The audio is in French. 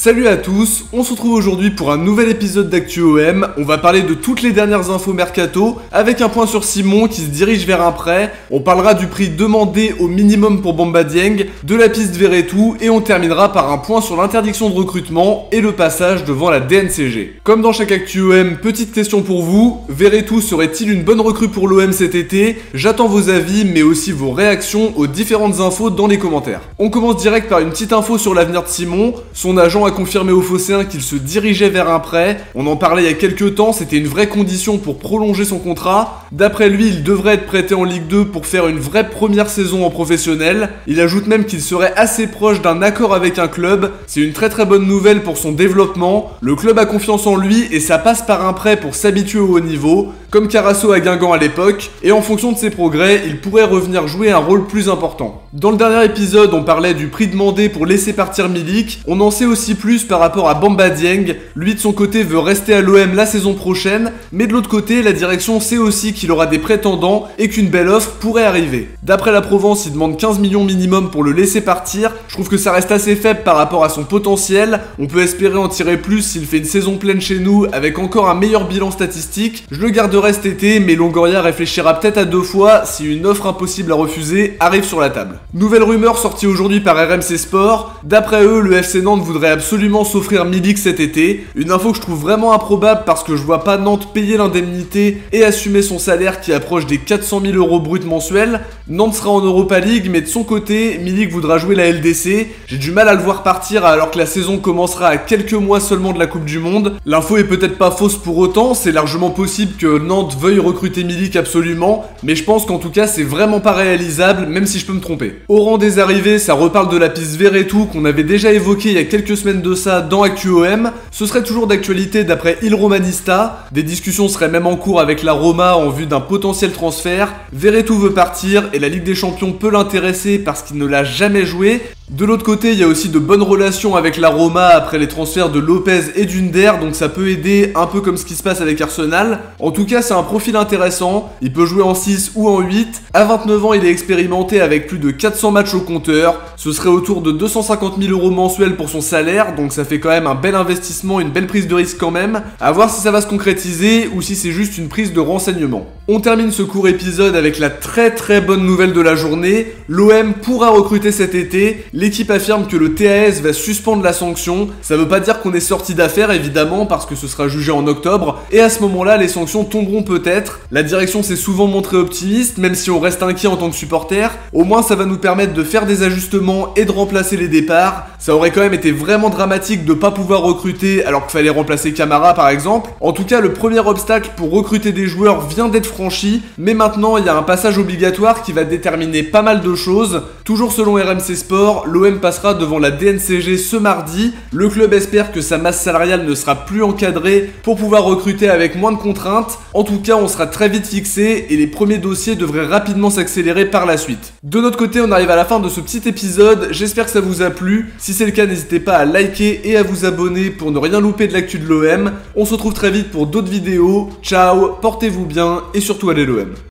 Salut à tous, on se retrouve aujourd'hui pour un nouvel épisode d'Actu OM. On va parler de toutes les dernières infos mercato, avec un point sur Simon qui se dirige vers un prêt. On parlera du prix demandé au minimum pour Bamba Dieng, de la piste Verretou, et on terminera par un point sur l'interdiction de recrutement et le passage devant la DNCG. Comme dans chaque Actu OM, petite question pour vous, Verretou serait-il une bonne recrue pour l'OM cet été? J'attends vos avis, mais aussi vos réactions aux différentes infos dans les commentaires. On commence direct par une petite info sur l'avenir de Simon. Son agent a confirmé aux Phocéens qu'il se dirigeait vers un prêt. On en parlait il y a quelques temps, c'était une vraie condition pour prolonger son contrat. D'après lui, il devrait être prêté en Ligue 2 pour faire une vraie première saison en professionnel. Il ajoute même qu'il serait assez proche d'un accord avec un club. C'est une très bonne nouvelle pour son développement. Le club a confiance en lui et ça passe par un prêt pour s'habituer au haut niveau, comme Carasso à Guingamp à l'époque, et en fonction de ses progrès, il pourrait revenir jouer un rôle plus important. Dans le dernier épisode, on parlait du prix demandé pour laisser partir Milik. On en sait aussi plus par rapport à Bamba Dieng. Lui de son côté veut rester à l'OM la saison prochaine, mais de l'autre côté, la direction sait aussi qu'il aura des prétendants et qu'une belle offre pourrait arriver. D'après la Provence, il demande 15 millions minimum pour le laisser partir. Je trouve que ça reste assez faible par rapport à son potentiel. On peut espérer en tirer plus s'il fait une saison pleine chez nous avec encore un meilleur bilan statistique. Je le garderai cet été, mais Longoria réfléchira peut-être à deux fois si une offre impossible à refuser arrive sur la table. Nouvelle rumeur sortie aujourd'hui par RMC Sport. D'après eux, le FC Nantes voudrait absolument s'offrir Milik cet été. Une info que je trouve vraiment improbable parce que je vois pas Nantes payer l'indemnité et assumer son salaire qui approche des 400 000 € bruts mensuels. Nantes sera en Europa League, mais de son côté, Milik voudra jouer la LDC. J'ai du mal à le voir partir alors que la saison commencera à quelques mois seulement de la Coupe du Monde. L'info est peut-être pas fausse pour autant, c'est largement possible que Nantes veuille recruter Milik absolument, mais je pense qu'en tout cas c'est vraiment pas réalisable, même si je peux me tromper. Au rang des arrivées, ça reparle de la piste Verretou qu'on avait déjà évoqué il y a quelques semaines de ça dans Actu OM. Ce serait toujours d'actualité d'après Il Romanista. Des discussions seraient même en cours avec la Roma en vue d'un potentiel transfert. Verretou veut partir et la Ligue des Champions peut l'intéresser parce qu'il ne l'a jamais joué. De l'autre côté, il y a aussi de bonnes relations avec la Roma après les transferts de Lopez et d'Under, donc ça peut aider un peu comme ce qui se passe avec Arsenal. En tout cas, c'est un profil intéressant, il peut jouer en 6 ou en 8. À 29 ans, il est expérimenté avec plus de 400 matchs au compteur. Ce serait autour de 250 000 € mensuels pour son salaire, donc ça fait quand même un bel investissement, une belle prise de risque quand même. À voir si ça va se concrétiser ou si c'est juste une prise de renseignement. On termine ce court épisode avec la très bonne nouvelle de la journée. L'OM pourra recruter cet été. L'équipe affirme que le TAS va suspendre la sanction. Ça veut pas dire qu'on est sorti d'affaire évidemment parce que ce sera jugé en octobre et à ce moment-là les sanctions tomberont peut-être. La direction s'est souvent montrée optimiste même si on reste inquiet en tant que supporter. Au moins ça va nous permettre de faire des ajustements et de remplacer les départs. Ça aurait quand même été vraiment dramatique de pas pouvoir recruter alors qu'il fallait remplacer Camara par exemple. En tout cas le premier obstacle pour recruter des joueurs vient d'être franchi, mais maintenant il y a un passage obligatoire qui va déterminer pas mal de choses. Toujours selon RMC Sport, l'OM passera devant la DNCG ce mardi. Le club espère que sa masse salariale ne sera plus encadrée pour pouvoir recruter avec moins de contraintes. En tout cas, on sera très vite fixé et les premiers dossiers devraient rapidement s'accélérer par la suite. De notre côté, on arrive à la fin de ce petit épisode. J'espère que ça vous a plu. Si c'est le cas, n'hésitez pas à liker et à vous abonner pour ne rien louper de l'actu de l'OM. On se retrouve très vite pour d'autres vidéos. Ciao, portez-vous bien et surtout allez l'OM.